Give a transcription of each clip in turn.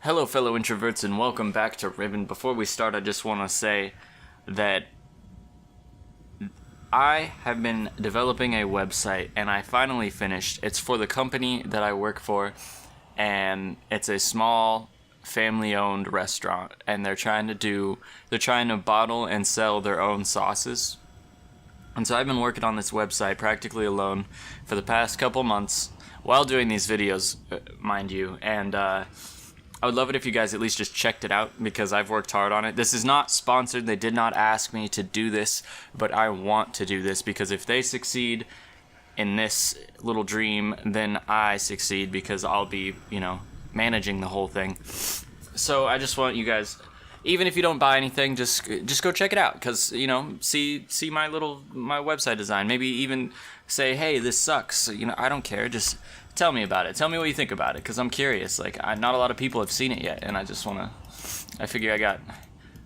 Hello fellow introverts and welcome back to Riven. Before we start, I just want to say that I have been developing a website and I finally finished. It's for the company that I work for, and it's a small family-owned restaurant, and they're trying to bottle and sell their own sauces. And so I've been working on this website practically alone for the past couple months while doing these videos, mind you, and I would love it if you guys at least just checked it out because I've worked hard on it. This is not sponsored. They did not ask me to do this, but I want to do this because if they succeed in this little dream, then I succeed because I'll be, managing the whole thing. So I just want you guys, even if you don't buy anything, just go check it out because, see my website design. Maybe even say, hey, this sucks. I don't care. Just tell me about it. Tell me what you think about it, because I'm curious. Not a lot of people have seen it yet, and I figure I got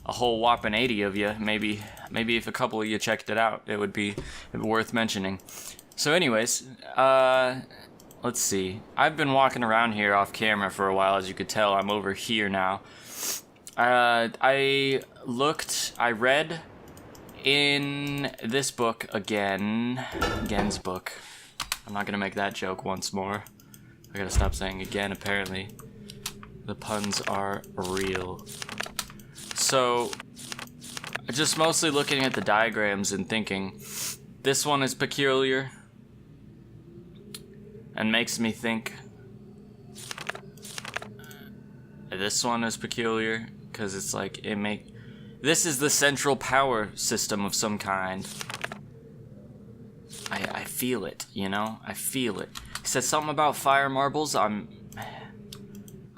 a whole whopping 80 of you. Maybe if a couple of you checked it out, it'd be worth mentioning. So anyways, let's see. I've been walking around here off camera for a while. As you could tell, I'm over here now. I read in this book Gen's book. I'm not gonna make that joke once more. I gotta stop saying again, apparently. The puns are real. So, just mostly looking at the diagrams and thinking, this one is peculiar. And makes me think, this one is peculiar, because it's like, this is the central power system of some kind. I feel it, I feel it. He said something about fire marbles. I'm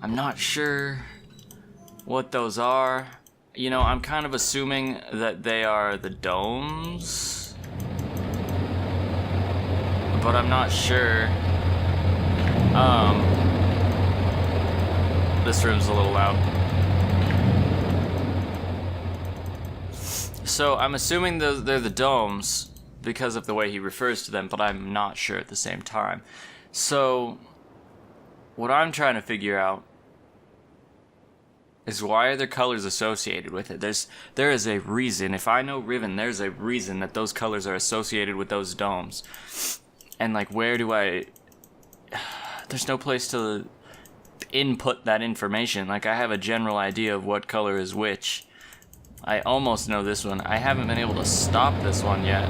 not sure what those are. I'm kind of assuming that they are the domes, but I'm not sure. This room's a little loud. So I'm assuming they're the domes because of the way he refers to them, but I'm not sure at the same time. So what I'm trying to figure out is why are there colors associated with it? There is a reason. If I know Riven, there's a reason that those colors are associated with those domes. And where do I... There's no place to input that information. I have a general idea of what color is which. I almost know this one. I haven't been able to stop this one yet.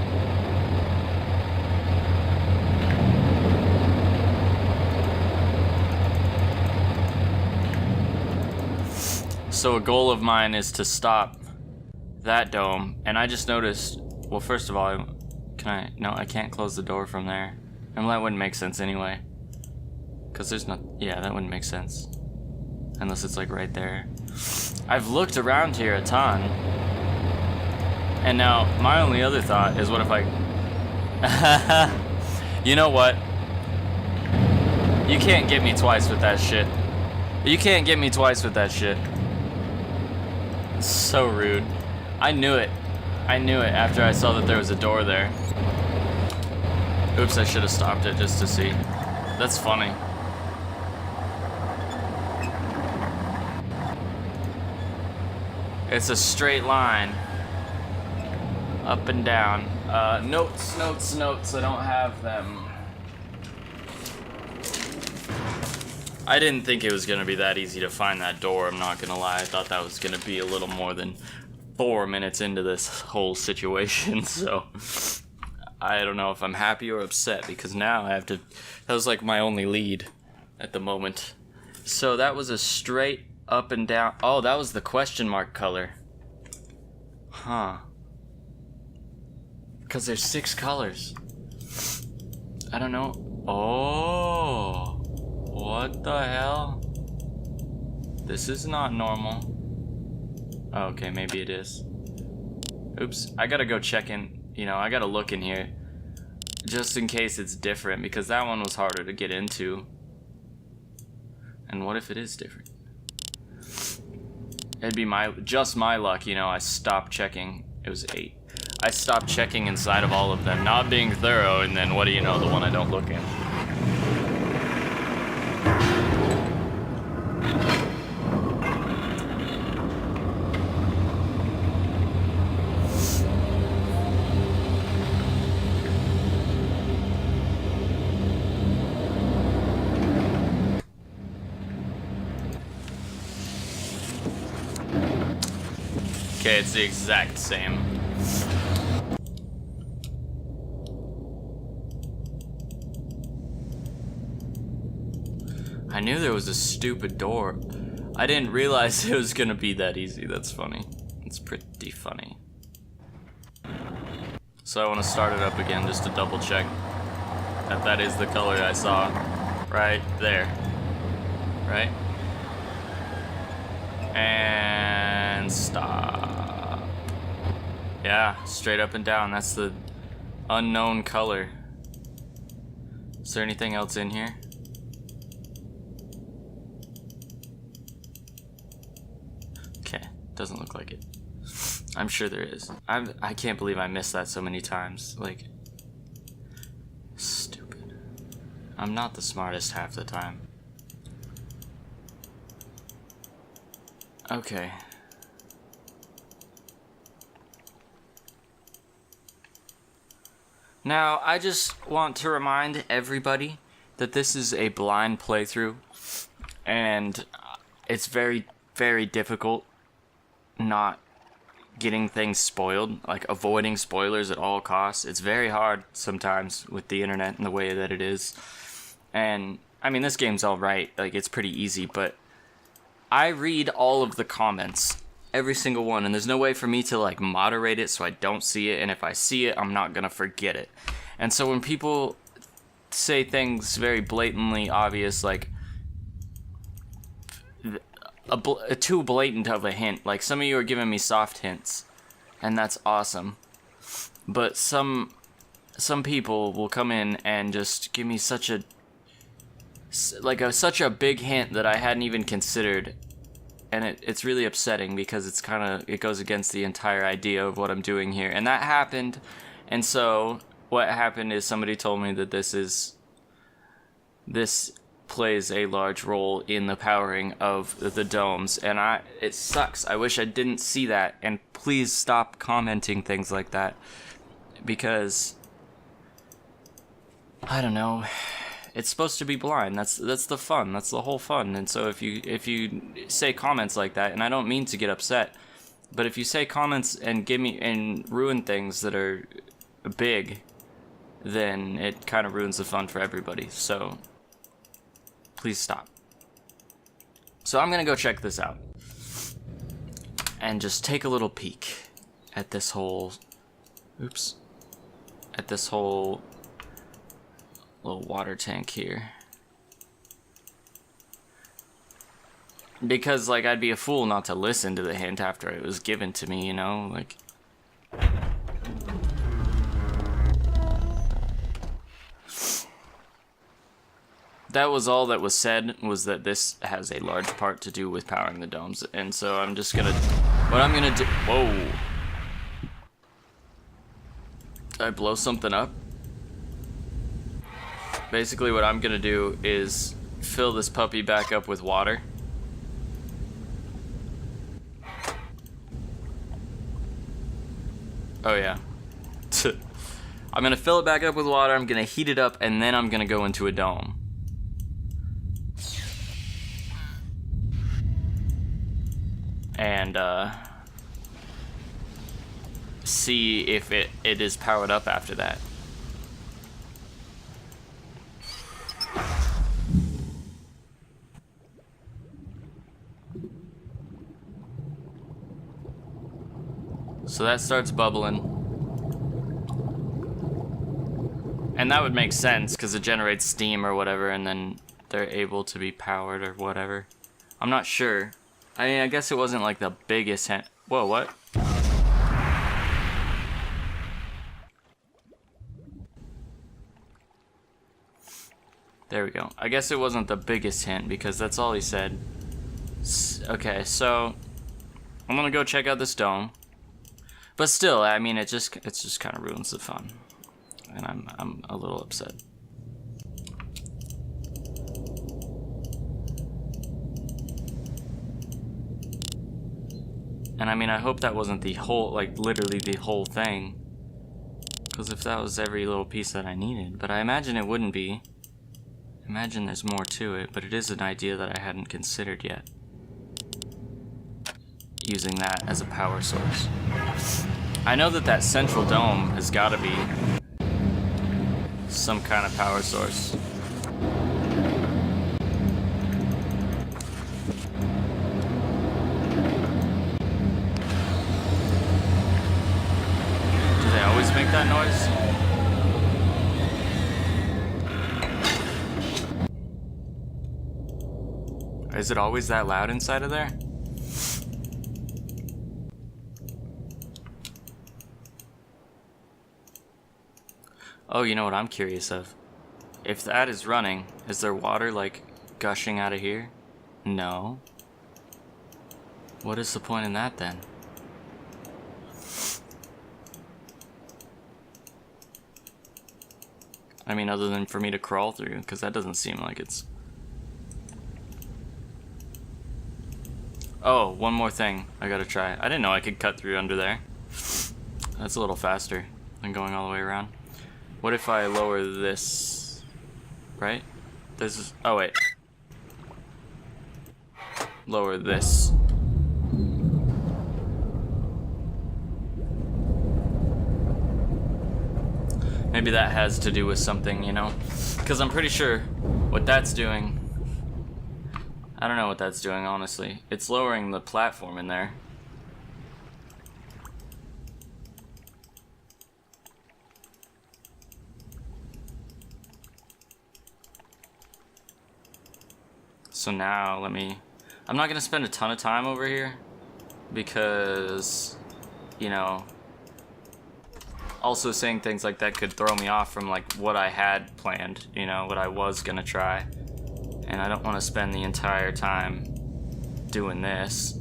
So a goal of mine is to stop that dome, and I just noticed, well, first of all, no, I can't close the door from there. And that wouldn't make sense anyway. Because there's not, yeah, that wouldn't make sense. Unless it's right there. I've looked around here a ton. And now, my only other thought is what if I... You know what? You can't get me twice with that shit. You can't get me twice with that shit. So rude. I knew it. I knew it after I saw that there was a door there. Oops, I should have stopped it just to see. That's funny. It's a straight line. Up and down. Notes. I don't have them. I didn't think it was going to be that easy to find that door, I'm not going to lie. I thought that was going to be a little more than 4 minutes into this whole situation, so... I don't know if I'm happy or upset, because now I have to... That was my only lead at the moment. So that was a straight up and down... Oh, that was the question mark color. Huh. Because there's 6 colors. I don't know. Oh... What the hell? This is not normal. Oh, okay, maybe it is. Oops, I gotta go check in. I gotta look in here. Just in case it's different, because that one was harder to get into. And what if it is different? It'd be just my luck, I stopped checking. It was 8. I stopped checking inside of all of them, not being thorough, and then what do you know, the one I don't look in. Okay, it's the exact same. I knew there was a stupid door. I didn't realize it was gonna be that easy. That's funny. It's pretty funny. So I want to start it up again just to double check that that is the color I saw right there. Right? And stop. Yeah, straight up and down. That's the unknown color. Is there anything else in here? Okay, doesn't look like it. I'm sure there is. I can't believe I missed that so many times. Like, stupid. I'm not the smartest half the time. Okay. Now, I just want to remind everybody that this is a blind playthrough, and it's very, very difficult not getting things spoiled, like avoiding spoilers at all costs. It's very hard sometimes with the internet and the way that it is. And, I mean, this game's alright, like, it's pretty easy, but I read all of the comments, every single one, and there's no way for me to, like, moderate it so I don't see it, and if I see it, I'm not gonna forget it. And so when people say things very blatantly obvious, like, a too blatant of a hint, like, some of you are giving me soft hints, and that's awesome, but some people will come in and just give me such a big hint that I hadn't even considered, and it's really upsetting because it goes against the entire idea of what I'm doing here. And that happened, and so what happened is somebody told me that this plays a large role in the powering of the domes, and it sucks. I wish I didn't see that, and please stop commenting things like that, because I don't know. It's supposed to be blind. That's the fun. That's the whole fun. And so if you say comments like that, and I don't mean to get upset, but if you say comments and ruin things that are big, then it kind of ruins the fun for everybody. So please stop. So I'm gonna go check this out and just take a little peek at this whole little water tank here, because like I'd be a fool not to listen to the hint after it was given to me, you know, like. That was all that was said, was that this has a large part to do with powering the domes, and so what I'm gonna do, whoa. Did I blow something up? Basically what I'm gonna do is fill this puppy back up with water. Oh yeah. I'm gonna fill it back up with water, I'm gonna heat it up, and then I'm gonna go into a dome. And see if it is powered up after that. So that starts bubbling. And that would make sense, because it generates steam or whatever, and then they're able to be powered or whatever. I'm not sure. I mean, I guess it wasn't like the biggest hint. Whoa, what? There we go. I guess it wasn't the biggest hint, because that's all he said. Okay, so I'm gonna go check out this dome. But still, I mean, it just kind of ruins the fun, and I'm a little upset. And I mean, I hope that wasn't the whole, like, literally the whole thing. Because if that was every little piece that I needed. But I imagine it wouldn't be. I imagine there's more to it, but it is an idea that I hadn't considered yet. using that as a power source. I know that that central dome has got to be some kind of power source. Do they always make that noise? Is it always that loud inside of there? Oh, you know what I'm curious of? If that is running, is there water, like, gushing out of here? No. What is the point in that, then? I mean, other than for me to crawl through, because that doesn't seem like it's... Oh, one more thing I gotta try. I didn't know I could cut through under there. That's a little faster than going all the way around. What if I lower this? Right? This is... Oh, wait. Lower this. Maybe that has to do with something, you know? Because I'm pretty sure what that's doing... I don't know what that's doing, honestly. It's lowering the platform in there. So now, let me... I'm not gonna spend a ton of time over here because, you know, also saying things like that could throw me off from like what I had planned, you know, what I was gonna try. And I don't want to spend the entire time doing this.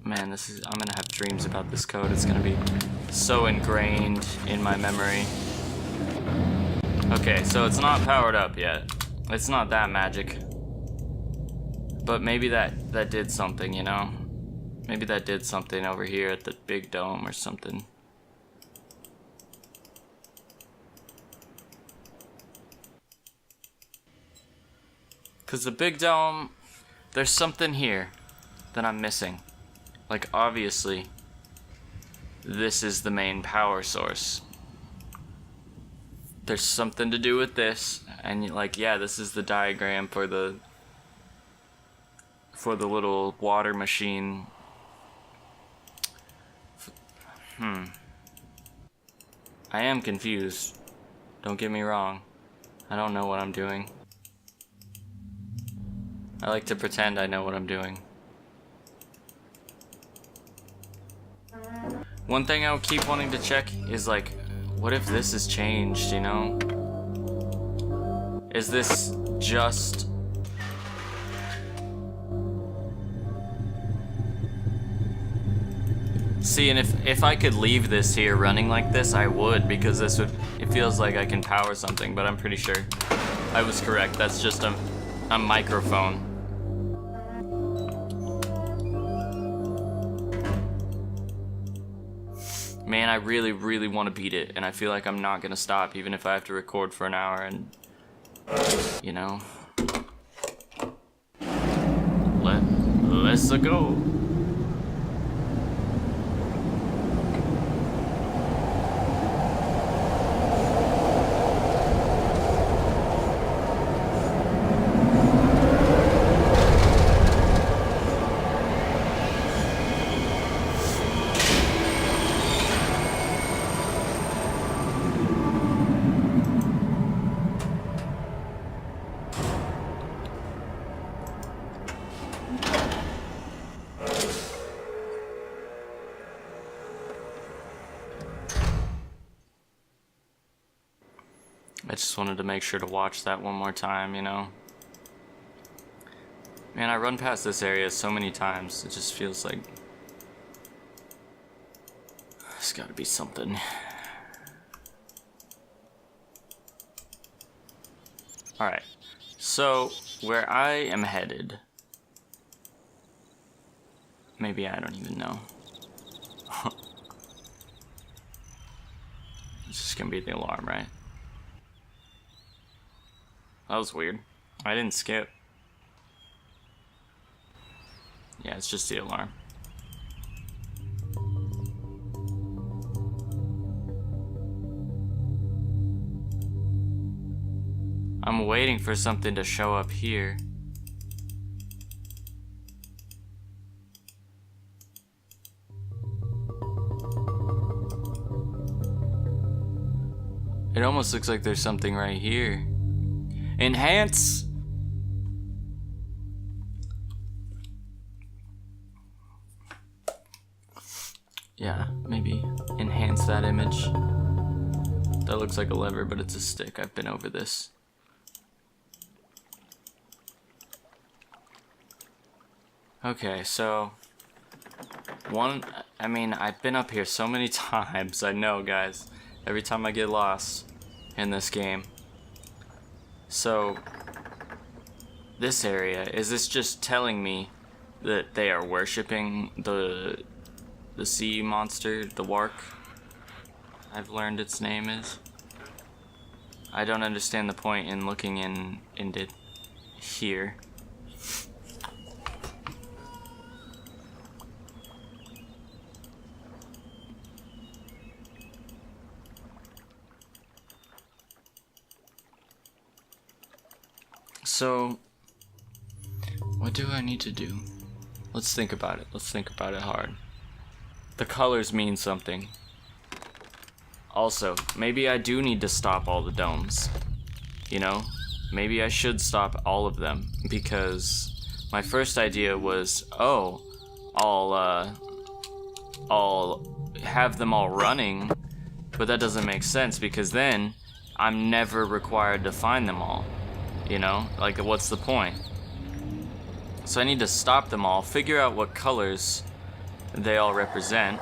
Man, this is... I'm gonna have dreams about this code. It's gonna be so ingrained in my memory. Okay, so it's not powered up yet. It's not that magic. But maybe that did something, you know? Maybe that did something over here at the big dome or something. Because the big dome, there's something here that I'm missing. Like, obviously, this is the main power source. There's something to do with this, and like, yeah, this is the diagram for the little water machine. I am confused. Don't get me wrong. I don't know what I'm doing. I like to pretend I know what I'm doing. One thing I would keep wanting to check is like, what if this has changed, you know? Is this just... See, and if I could leave this here running like this, I would, because this would... It feels like I can power something, but I'm pretty sure I was correct. That's just a microphone. Man, I really, really want to beat it, and I feel like I'm not gonna stop, even if I have to record for an hour, and... You know... Let's go. I just wanted to make sure to watch that one more time, you know? Man, I run past this area so many times, it just feels like... There's gotta be something. Alright, so where I am headed... Maybe I don't even know. It's just gonna be the alarm, right? That was weird. I didn't skip. Yeah, it's just the alarm. I'm waiting for something to show up here. It almost looks like there's something right here. Enhance! Yeah, maybe enhance that image. That looks like a lever, but it's a stick. I've been over this. Okay, so I mean, I've been up here so many times. I know, guys. Every time I get lost in this game. So, this area, is this just telling me that they are worshipping the sea monster, the Wark? I've learned its name is. I don't understand the point in looking into here. So, what do I need to do? Let's think about it. Let's think about it hard. The colors mean something. Also, maybe I do need to stop all the domes. You know? Maybe I should stop all of them. Because my first idea was, oh, I'll have them all running. But that doesn't make sense because then I'm never required to find them all. You know, like what's the point? So I need to stop them all, figure out what colors they all represent.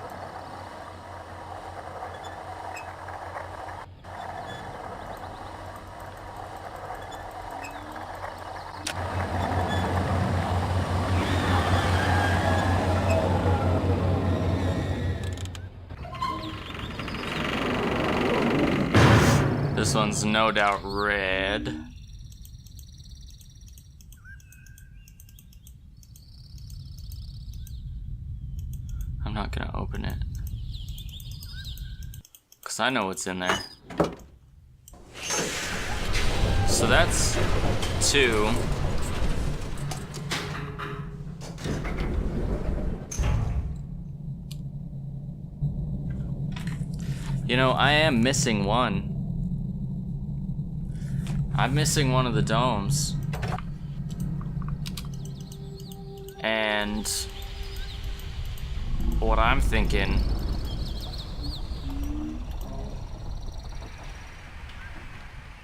This one's no doubt red. I'm not gonna open it, cause I know what's in there. So that's 2. You know, I am missing one. I'm missing one of the domes. And what I'm thinking,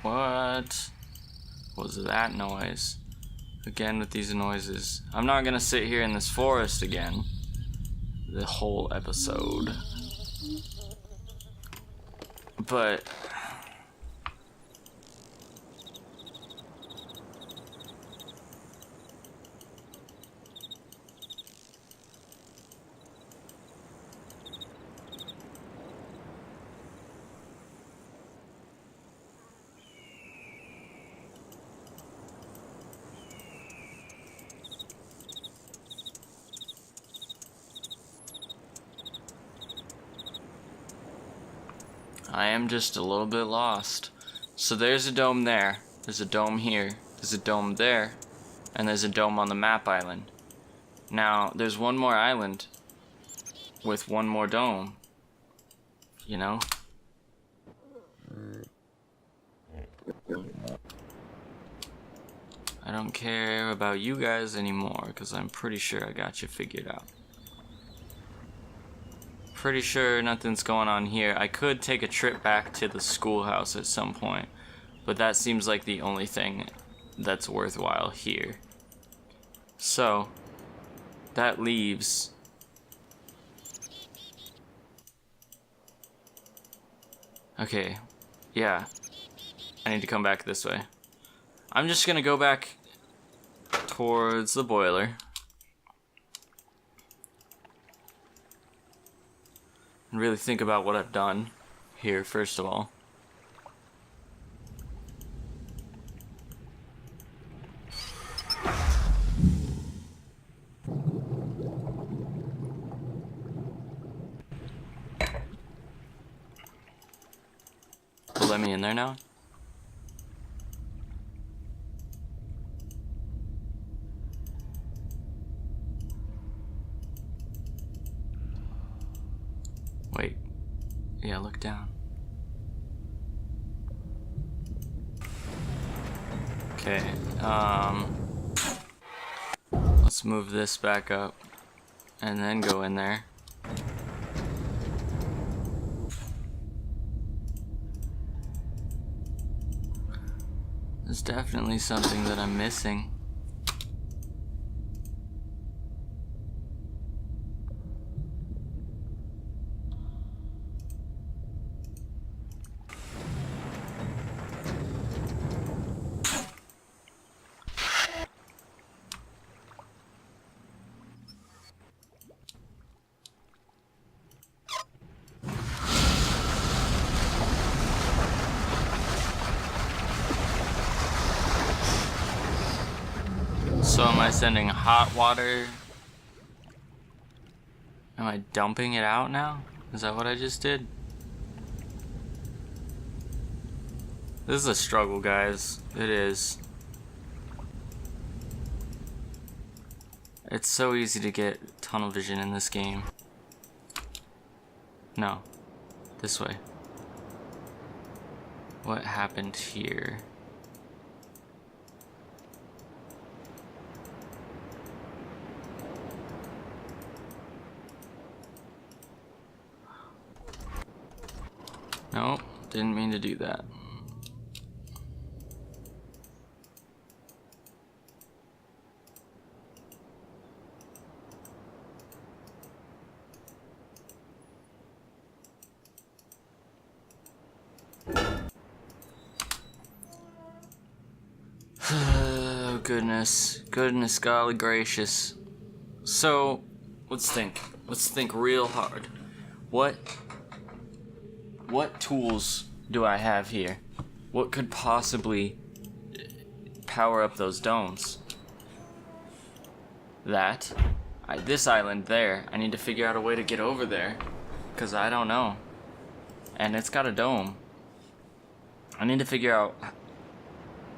what was that noise? Again with these noises. I'm not gonna sit here in this forest again the whole episode. But I am just a little bit lost. So there's a dome there, there's a dome here, there's a dome there, and there's a dome on the map island. Now, there's one more island with one more dome, you know? I don't care about you guys anymore, because I'm pretty sure I got you figured out. Pretty sure nothing's going on here. I could take a trip back to the schoolhouse at some point, but that seems like the only thing that's worthwhile here. So, that leaves okay, yeah. I need to come back this way. I'm just gonna go back towards the boiler. And really think about what I've done here, first of all. Will let me in there now? Wait. Yeah, look down. Okay, let's move this back up and then go in there. There's definitely something that I'm missing. So am I sending hot water? Am I dumping it out now? Is that what I just did? This is a struggle, guys. It is. It's so easy to get tunnel vision in this game. No. This way. What happened here? No, didn't mean to do that. Oh, goodness golly gracious. So, let's think real hard. What tools do I have here? What could possibly power up those domes? This island there, I need to figure out a way to get over there, because I don't know. And it's got a dome. I need to figure out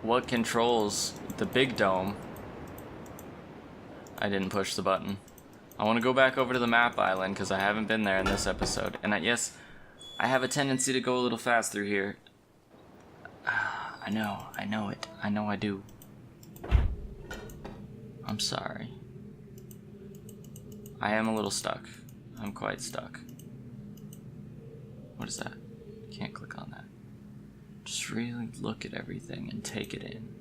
what controls the big dome. I didn't push the button. I want to go back over to the map island, because I haven't been there in this episode. And yes, I have a tendency to go a little fast through here. I know it. I know I do. I'm sorry. I am a little stuck. I'm quite stuck. What is that? Can't click on that. Just really look at everything and take it in.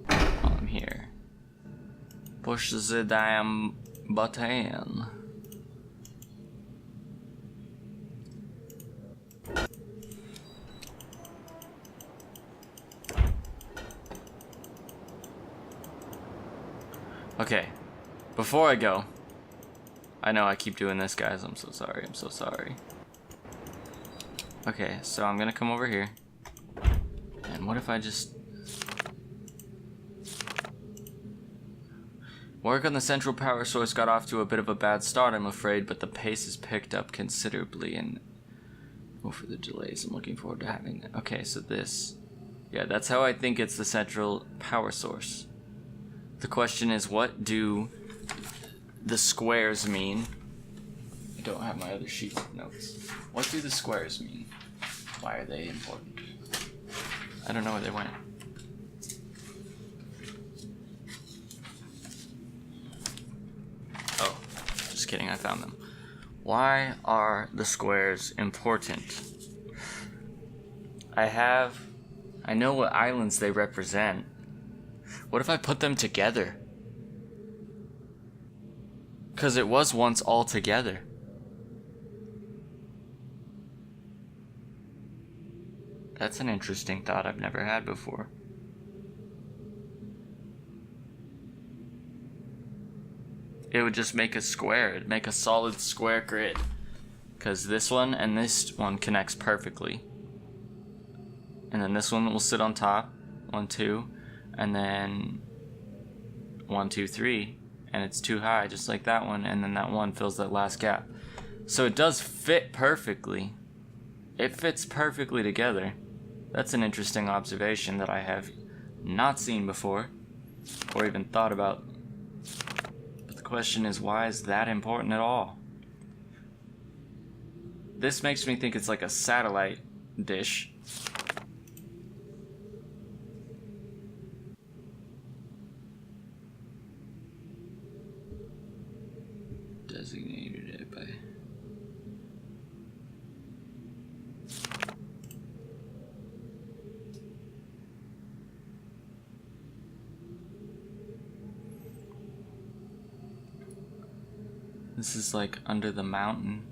While I'm here. Push the damn button. Okay, before I go, I know I keep doing this, guys, I'm so sorry. Okay, so I'm gonna come over here, and what if I just work on the central power source got off to a bit of a bad start, I'm afraid, but the pace has picked up considerably, and for the delays, I'm looking forward to having that. Okay, so this, yeah, that's how I think it's the central power source. The question is, what do the squares mean? I don't have my other sheets of notes. What do the squares mean? Why are they important? I don't know where they went. Oh, just kidding, I found them. Why are the squares important? I know what islands they represent. What if I put them together? Because it was once all together. That's an interesting thought I've never had before. It would just make a square. It'd make a solid square grid. because this one and this one connects perfectly. And then this one will sit on top, 1, 2, and then 1, 2, 3, and it's too high, just like that one, and then that one fills that last gap. So it does fit perfectly. It fits perfectly together. That's an interesting observation that I have not seen before, or even thought about. But the question is, why is that important at all? This makes me think it's like a satellite dish. Designated it by... This is like under the mountain.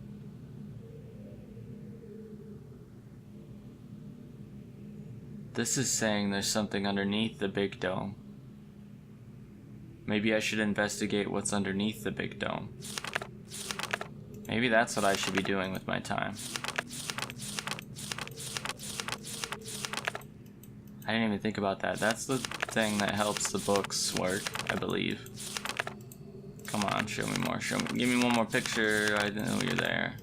This is saying there's something underneath the big dome. Maybe I should investigate what's underneath the big dome. Maybe that's what I should be doing with my time. I didn't even think about that. That's the thing that helps the books work, I believe. Come on, show me more. Give me one more picture. I know you're there.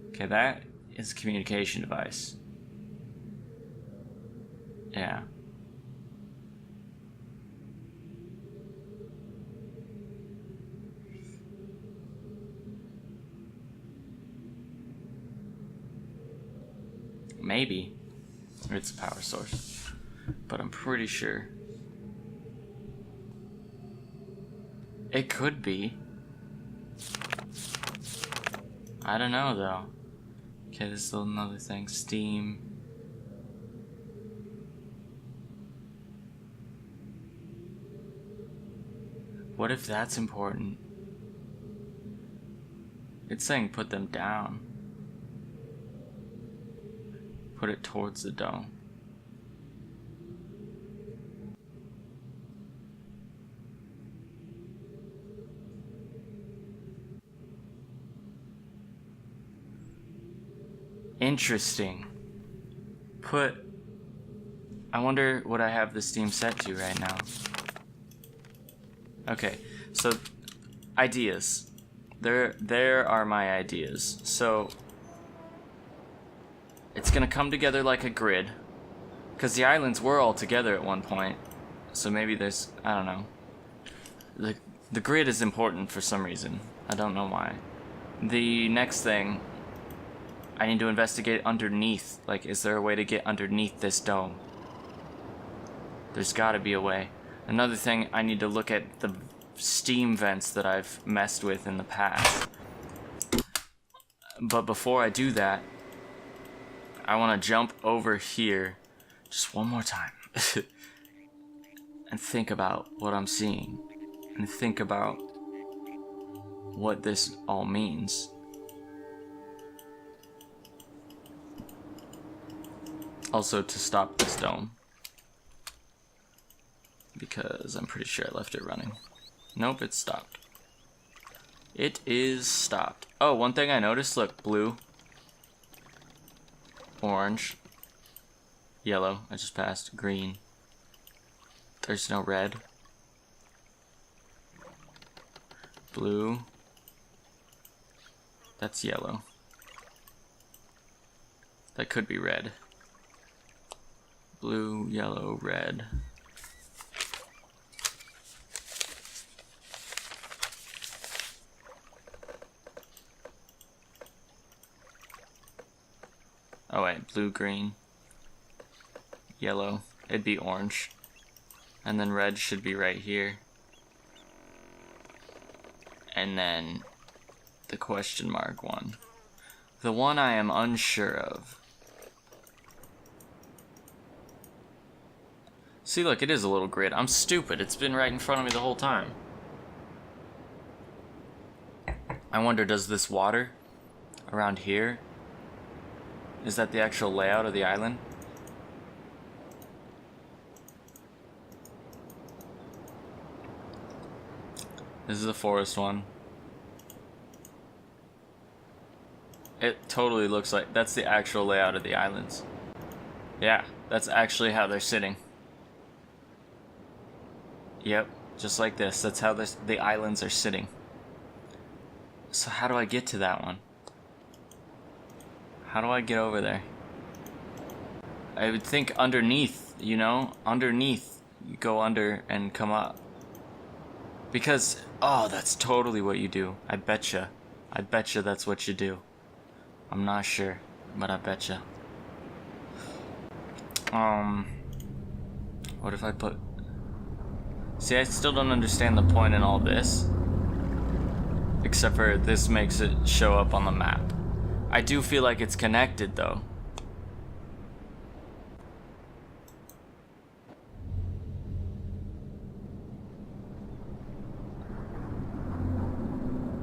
Okay, that is a communication device. Yeah. Maybe it's a power source, but I'm pretty sure it could be. I don't know though. Okay, this is another thing. Steam. What if that's important? It's saying put them down. Put it towards the dome. Interesting. I wonder what I have the steam set to right now. Okay, so ideas. There are my ideas. So it's gonna come together like a grid, because the islands were all together at one point. So maybe there's, I don't know. The grid is important for some reason. I don't know why. The next thing, I need to investigate underneath. Like, is there a way to get underneath this dome? There's gotta be a way. Another thing, I need to look at the steam vents that I've messed with in the past. But before I do that, I want to jump over here just one more time and think about what I'm seeing and think about what this all means. Also to stop this dome, because I'm pretty sure I left it running. Nope, it's stopped. It is stopped. Oh, one thing I noticed, look, blue, orange, yellow, I just passed, green. There's no red. Blue. That's yellow. That could be red. Blue, yellow, red. Oh wait, blue, green, yellow. It'd be orange. And then red should be right here. And then the question mark one. The one I am unsure of. See, look, it is a little grid. I'm stupid. It's been right in front of me the whole time. I wonder, does this water around here, is that the actual layout of the island? This is the forest one. It totally looks like that's the actual layout of the islands. Yeah, that's actually how they're sitting. Yep, just like this. That's how the islands are sitting. So how do I get to that one? How do I get over there? I would think underneath, you know? Underneath. You go under and come up. Because, oh, that's totally what you do. I betcha. I betcha that's what you do. I'm not sure, but I betcha. What if I put... See, I still don't understand the point in all this. Except for this makes it show up on the map. I do feel like it's connected, though.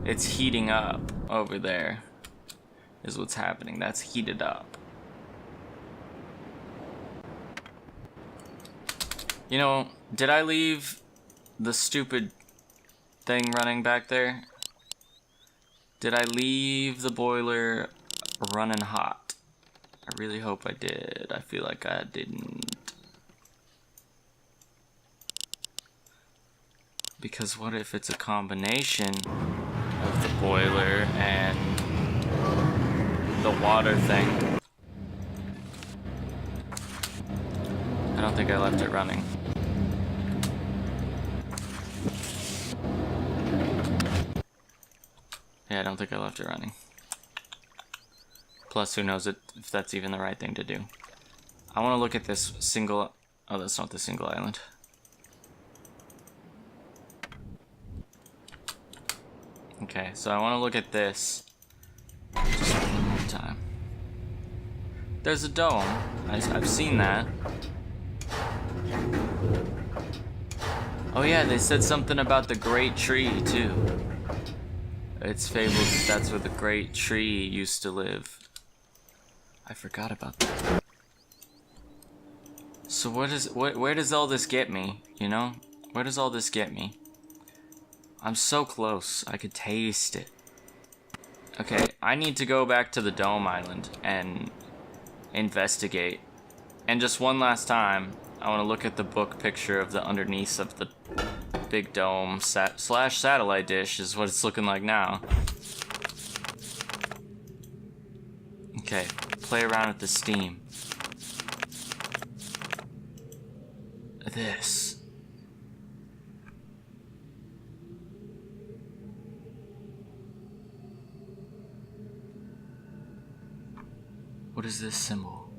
It's heating up over there, is what's happening. That's heated up. You know, did I leave the stupid thing running back there? Did I leave the boiler running hot? I really hope I did. I feel like I didn't. Because what if it's a combination of the boiler and the water thing? I don't think I left it running. Yeah, I don't think I left it running. Plus, who knows if that's even the right thing to do. I want to look at this single... Oh, that's not the single island. Okay, so I want to look at this just one more time. There's a dome. I've seen that. Oh yeah, they said something about the great tree, too. It's fabled that that's where the great tree used to live. I forgot about that. So where does all this get me, you know? Where does all this get me? I'm so close. I could taste it. Okay, I need to go back to the Dome Island and investigate. And just one last time, I want to look at the book picture of the underneath of the big dome slash satellite dish is what it's looking like now. Okay, play around with the steam. This. What is this symbol?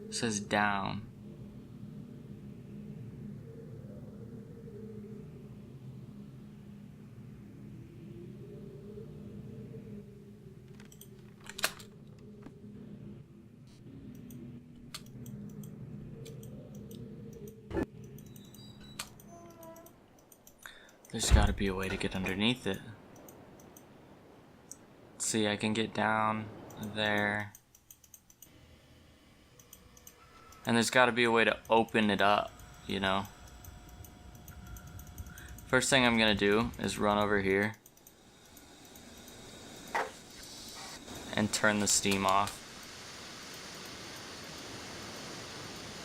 It says down. There's gotta be a way to get underneath it. Let's see, I can get down there. And there's gotta be a way to open it up, you know? First thing I'm gonna do is run over here and turn the steam off.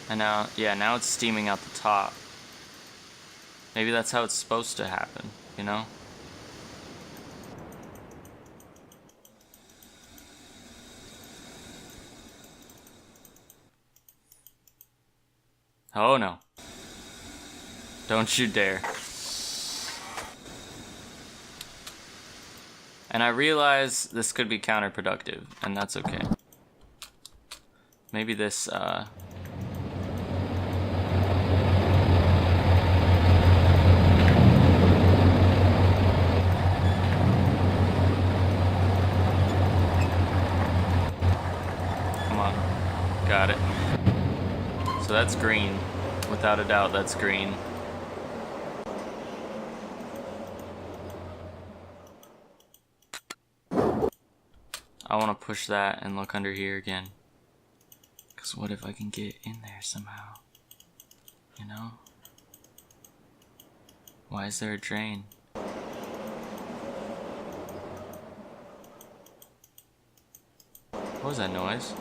And now, yeah, now it's steaming out the top. Maybe that's how it's supposed to happen, you know? Oh no. Don't you dare. And I realize this could be counterproductive, and that's okay. Maybe this, Come on. Got it. So that's green. Without a doubt, that's green. I want to push that and look under here again. Because what if I can get in there somehow? You know? Why is there a drain? What was that noise?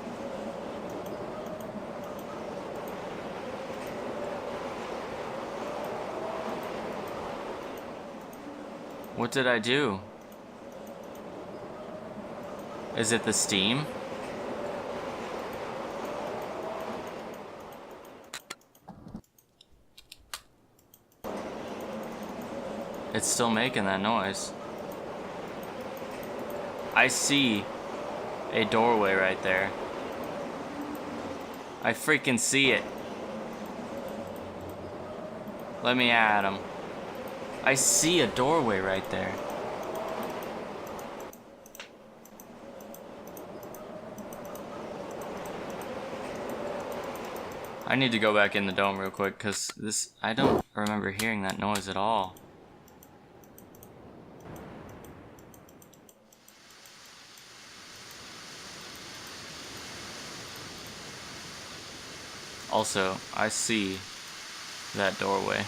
What did I do? Is it the steam? It's still making that noise. I see a doorway right there. I freaking see it. Let me at him. I see a doorway right there. I need to go back in the dome real quick, because I don't remember hearing that noise at all. Also, I see that doorway.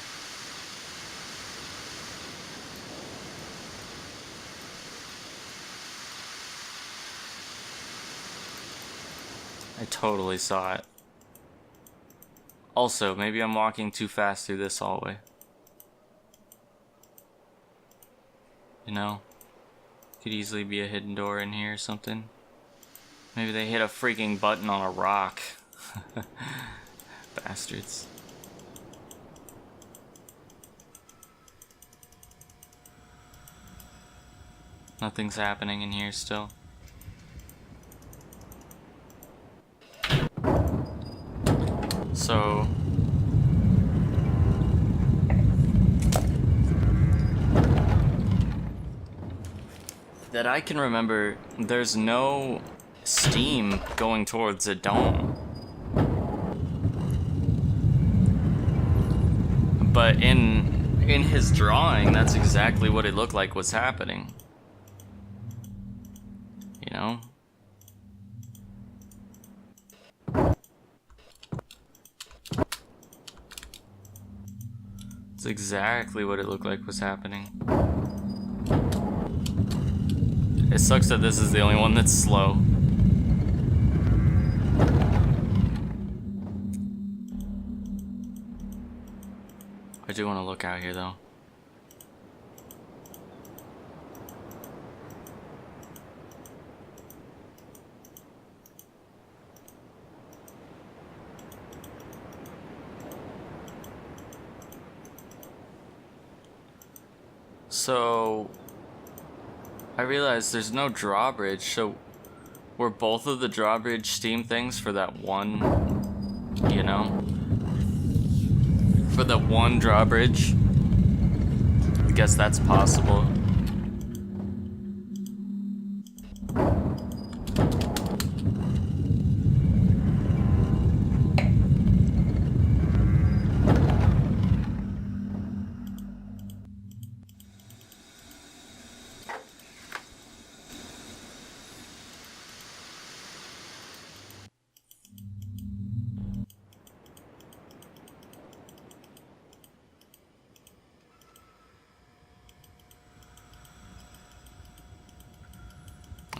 I totally saw it. Also, maybe I'm walking too fast through this hallway. You know? Could easily be a hidden door in here or something. Maybe they hit a freaking button on a rock. Bastards. Nothing's happening in here still. So that I can remember, there's no steam going towards a dome. But in his drawing, that's exactly what it looked like was happening. You know? It's exactly what it looked like was happening. It sucks that this is the only one that's slow. I do want to look out here though. So I realized there's no drawbridge, so were both of the drawbridge steam things for that one, you know? For the one drawbridge? I guess that's possible.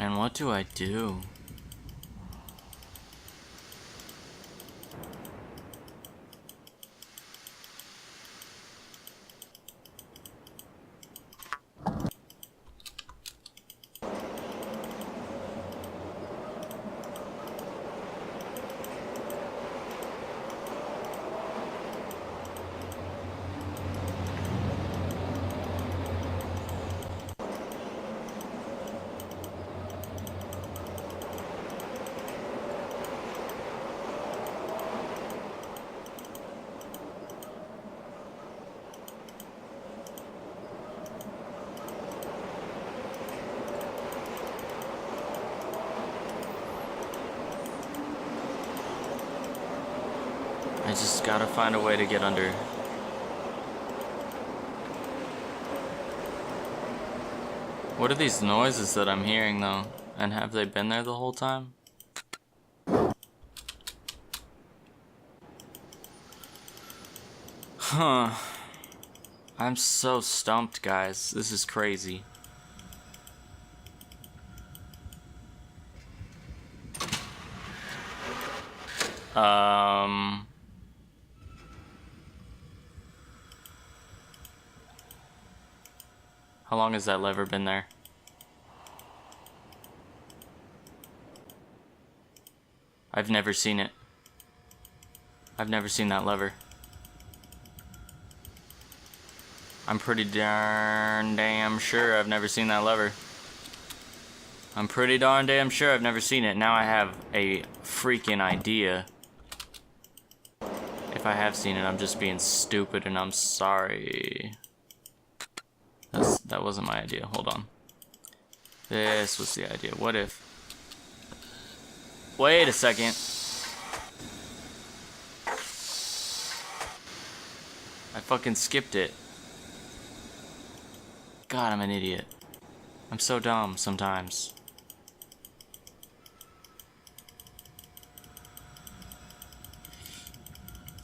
And what do I do? I just gotta find a way to get under. What are these noises that I'm hearing though? And have they been there the whole time? Huh. I'm so stumped, guys. This is crazy. How long has that lever been there? I've never seen it. I've never seen that lever. I'm pretty darn damn sure I've never seen that lever. I'm pretty darn damn sure I've never seen it. Now I have a freaking idea. If I have seen it, I'm just being stupid and I'm sorry. That wasn't my idea. Hold on. This was the idea. What if... Wait a second. I fucking skipped it. God, I'm an idiot. I'm so dumb sometimes.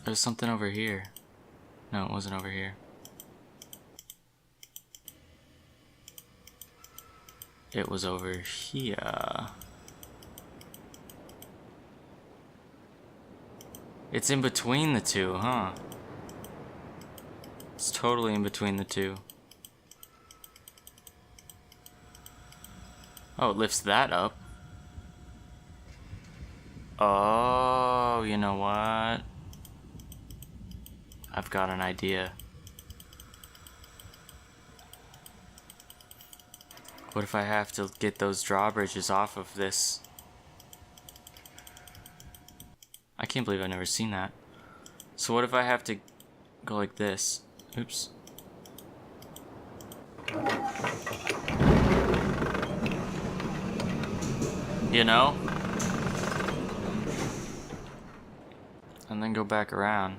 There's something over here. No, it wasn't over here. It was over here. It's in between the two, huh? It's totally in between the two. Oh, it lifts that up. Oh, you know what? I've got an idea. What if I have to get those drawbridges off of this? I can't believe I've never seen that. So what if I have to go like this? Oops. You know? And then go back around.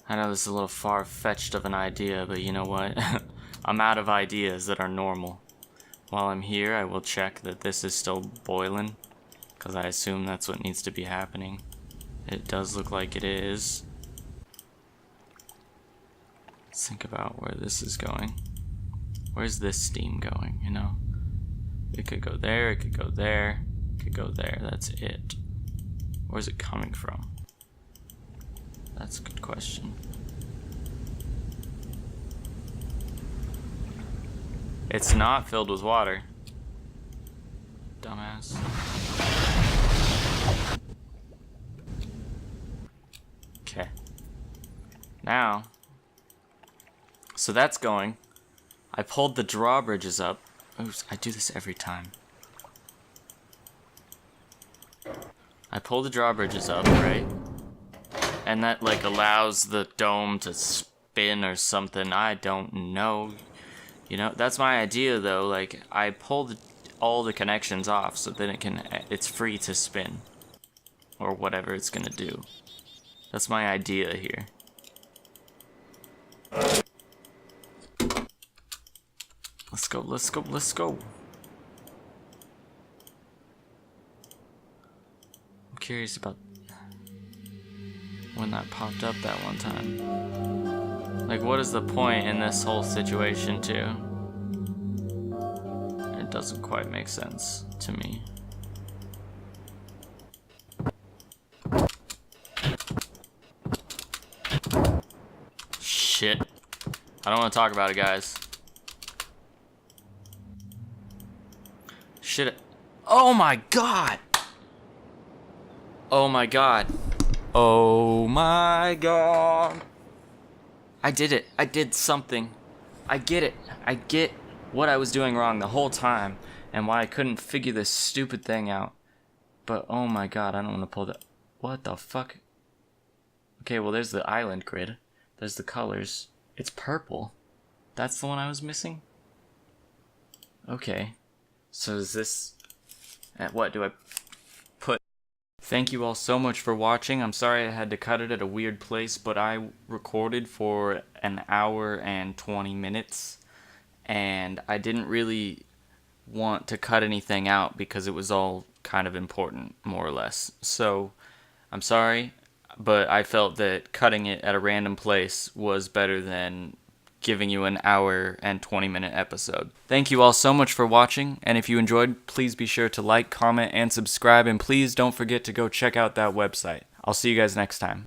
I know this is a little far-fetched of an idea, but you know what? I'm out of ideas that are normal. While I'm here, I will check that this is still boiling, because I assume that's what needs to be happening. It does look like it is. Let's think about where this is going. Where's this steam going, you know? It could go there, it could go there, it could go there, that's it. Where's it coming from? That's a good question. It's not filled with water. Dumbass. Okay. Now, so that's going. I pulled the drawbridges up. Oops, I do this every time. I pull the drawbridges up, right? And that like allows the dome to spin or something. I don't know. You know, that's my idea though. Like I pulled all the connections off so then it's free to spin. Or whatever it's gonna do. That's my idea here. Let's go, let's go, let's go. I'm curious about when that popped up that one time. Like, what is the point in this whole situation, too? It doesn't quite make sense to me. Shit. I don't want to talk about it, guys. Shit. Oh my god! Oh my god. Oh my god. I did it. I did something. I get it. I get what I was doing wrong the whole time and why I couldn't figure this stupid thing out. But oh my god, I don't want to pull the... What the fuck? Okay, well there's the island grid. There's the colors. It's purple. That's the one I was missing? Okay. So is this... What do I put? Thank you all so much for watching. I'm sorry I had to cut it at a weird place, but I recorded for an hour and 20 minutes. And I didn't really want to cut anything out because it was all kind of important, more or less. So, I'm sorry, but I felt that cutting it at a random place was better than giving you an hour and 20-minute episode. Thank you all so much for watching, and if you enjoyed, please be sure to like, comment, and subscribe, and please don't forget to go check out that website. I'll see you guys next time.